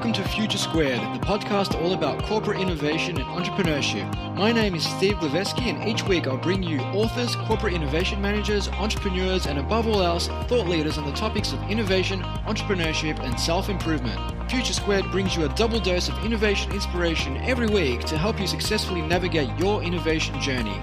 Welcome to Future Squared, the podcast all about corporate innovation and entrepreneurship. My name is Steve Glaveski, and each week I'll bring you authors, corporate innovation managers, entrepreneurs, and above all else, thought leaders on the topics of innovation, entrepreneurship, and self-improvement. Future Squared brings you a double dose of innovation inspiration every week to help you successfully navigate your innovation journey.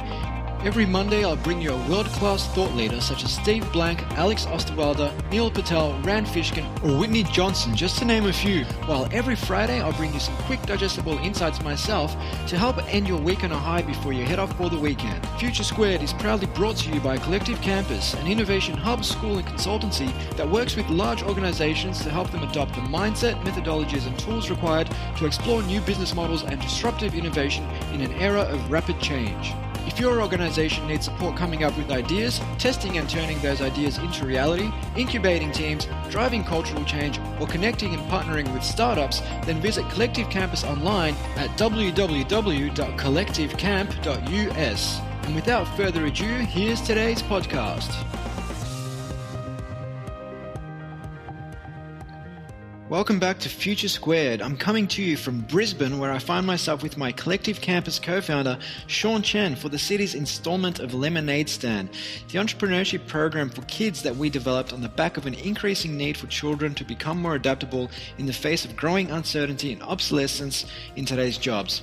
Every Monday, I'll bring you a world-class thought leader such as Steve Blank, Alex Osterwalder, Neil Patel, Rand Fishkin, or Whitney Johnson, just to name a few. While every Friday, I'll bring you some quick digestible insights myself to help end your week on a high before you head off for the weekend. Future Squared is proudly brought to you by Collective Campus, an innovation hub, school, and consultancy that works with large organizations to help them adopt the mindset, methodologies, and tools required to explore new business models and disruptive innovation in an era of rapid change. If your organization needs support coming up with ideas, testing and turning those ideas into reality, incubating teams, driving cultural change, or connecting and partnering with startups, then visit Collective Campus online at www.collectivecamp.us. And without further ado, here's today's podcast. Welcome back to Future Squared. I'm coming to you from Brisbane, where I find myself with my Collective Campus co-founder, Sean Chen, for the city's installment of Lemonade Stand, the entrepreneurship program for kids that we developed on the back of an increasing need for children to become more adaptable in the face of growing uncertainty and obsolescence in today's jobs.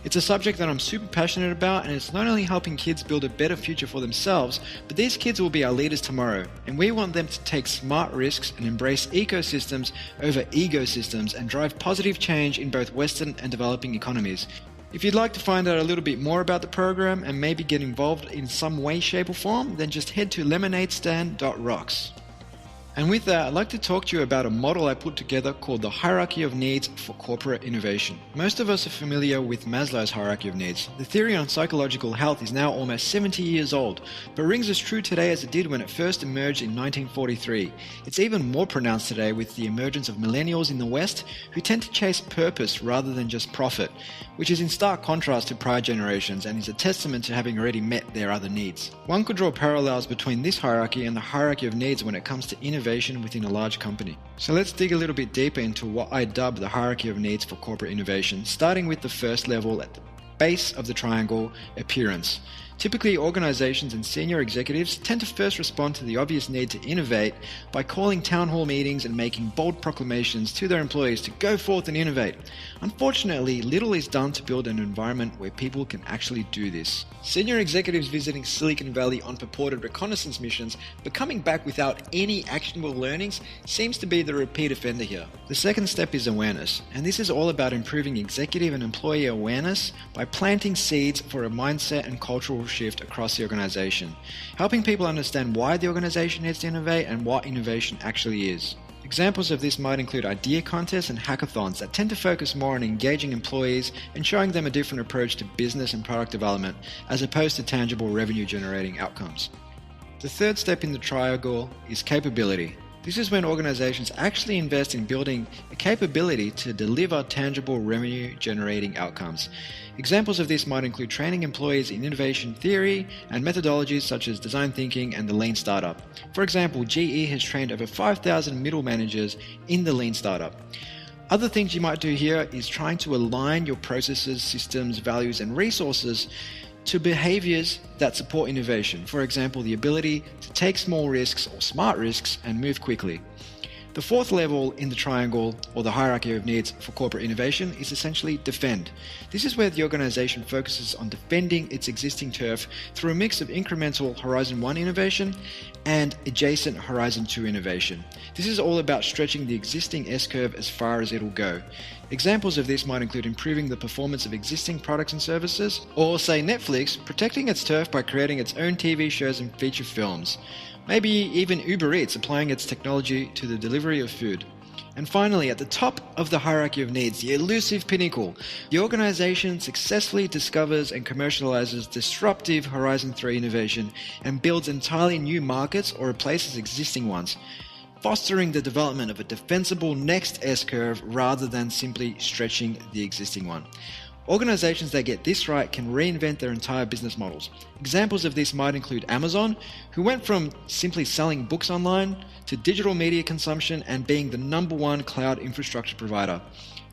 It's a subject that I'm super passionate about, and it's not only helping kids build a better future for themselves, but these kids will be our leaders tomorrow, and we want them to take smart risks and embrace ecosystems over egosystems and drive positive change in both Western and developing economies. If you'd like to find out a little bit more about the program and maybe get involved in some way, shape or form, then just head to lemonadestand.rocks. And with that, I'd like to talk to you about a model I put together called the hierarchy of needs for corporate innovation. Most of us are familiar with Maslow's hierarchy of needs. The theory on psychological health is now almost 70 years old, but rings as true today as it did when it first emerged in 1943. It's even more pronounced today with the emergence of millennials in the West, who tend to chase purpose rather than just profit, which is in stark contrast to prior generations and is a testament to having already met their other needs. One could draw parallels between this hierarchy and the hierarchy of needs when it comes to innovation within a large company. So let's dig a little bit deeper into what I dub the hierarchy of needs for corporate innovation, starting with the first level at the base of the triangle, appearance. Typically, organizations and senior executives tend to first respond to the obvious need to innovate by calling town hall meetings and making bold proclamations to their employees to go forth and innovate. Unfortunately, little is done to build an environment where people can actually do this. Senior executives visiting Silicon Valley on purported reconnaissance missions, but coming back without any actionable learnings, seems to be the repeat offender here. The second step is awareness, and this is all about improving executive and employee awareness by planting seeds for a mindset and cultural shift across the organization, helping people understand why the organization needs to innovate and what innovation actually is. Examples of this might include idea contests and hackathons that tend to focus more on engaging employees and showing them a different approach to business and product development, as opposed to tangible revenue-generating outcomes. The third step in the triangle is capability. This is when organizations actually invest in building a capability to deliver tangible revenue-generating outcomes. Examples of this might include training employees in innovation theory and methodologies such as design thinking and the lean startup. For example, GE has trained over 5,000 middle managers in the lean startup. Other things you might do here is trying to align your processes, systems, values, and resources to behaviors that support innovation. For example, the ability to take small risks or smart risks and move quickly. The fourth level in the triangle, or the hierarchy of needs for corporate innovation, is essentially defend. This is where the organization focuses on defending its existing turf through a mix of incremental Horizon 1 innovation and adjacent Horizon 2 innovation. This is all about stretching the existing S-curve as far as it'll go. Examples of this might include improving the performance of existing products and services, or say Netflix protecting its turf by creating its own TV shows and feature films. Maybe even Uber Eats applying its technology to the delivery of food. And finally, at the top of the hierarchy of needs, the elusive pinnacle, the organization successfully discovers and commercializes disruptive Horizon 3 innovation and builds entirely new markets or replaces existing ones, fostering the development of a defensible next S-curve rather than simply stretching the existing one. Organizations that get this right can reinvent their entire business models. Examples of this might include Amazon, who went from simply selling books online to digital media consumption and being the #1 cloud infrastructure provider.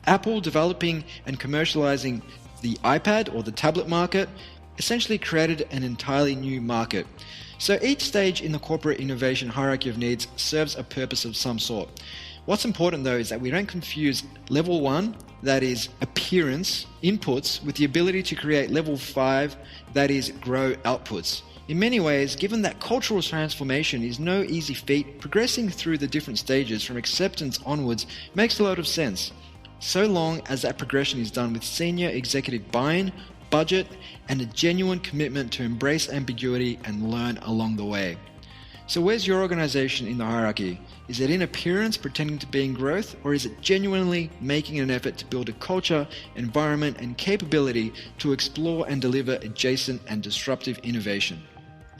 Apple developing and commercializing the iPad or the tablet market essentially created an entirely new market. So each stage in the corporate innovation hierarchy of needs serves a purpose of some sort. What's important though is that we don't confuse level 1, that is appearance, inputs, with the ability to create level 5, that is grow outputs. In many ways, given that cultural transformation is no easy feat, progressing through the different stages from acceptance onwards makes a lot of sense, so long as that progression is done with senior executive buy-in, budget, and a genuine commitment to embrace ambiguity and learn along the way. So where's your organization in the hierarchy? Is it in appearance pretending to be in growth, or is it genuinely making an effort to build a culture, environment, and capability to explore and deliver adjacent and disruptive innovation?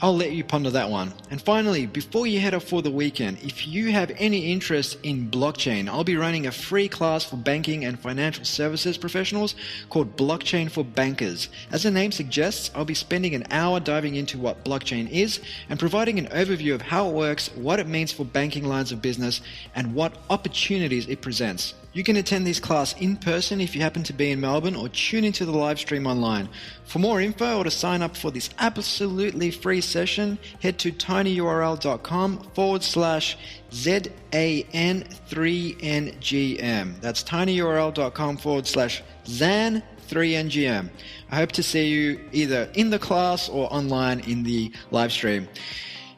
I'll let you ponder that one. And finally, before you head off for the weekend, if you have any interest in blockchain, I'll be running a free class for banking and financial services professionals called Blockchain for Bankers. As the name suggests, I'll be spending an hour diving into what blockchain is and providing an overview of how it works, what it means for banking lines of business, and what opportunities it presents. You can attend this class in person if you happen to be in Melbourne, or tune into the live stream online. For more info or to sign up for this absolutely free session, head to tinyurl.com/ZAN3NGM. That's tinyurl.com/ZAN3NGM. I hope to see you either in the class or online in the live stream.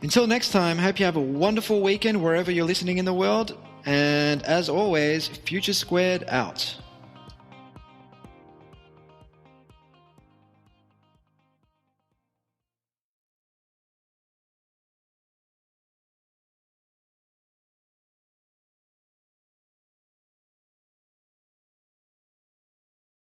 Until next time, I hope you have a wonderful weekend wherever you're listening in the world. And as always, Future Squared out.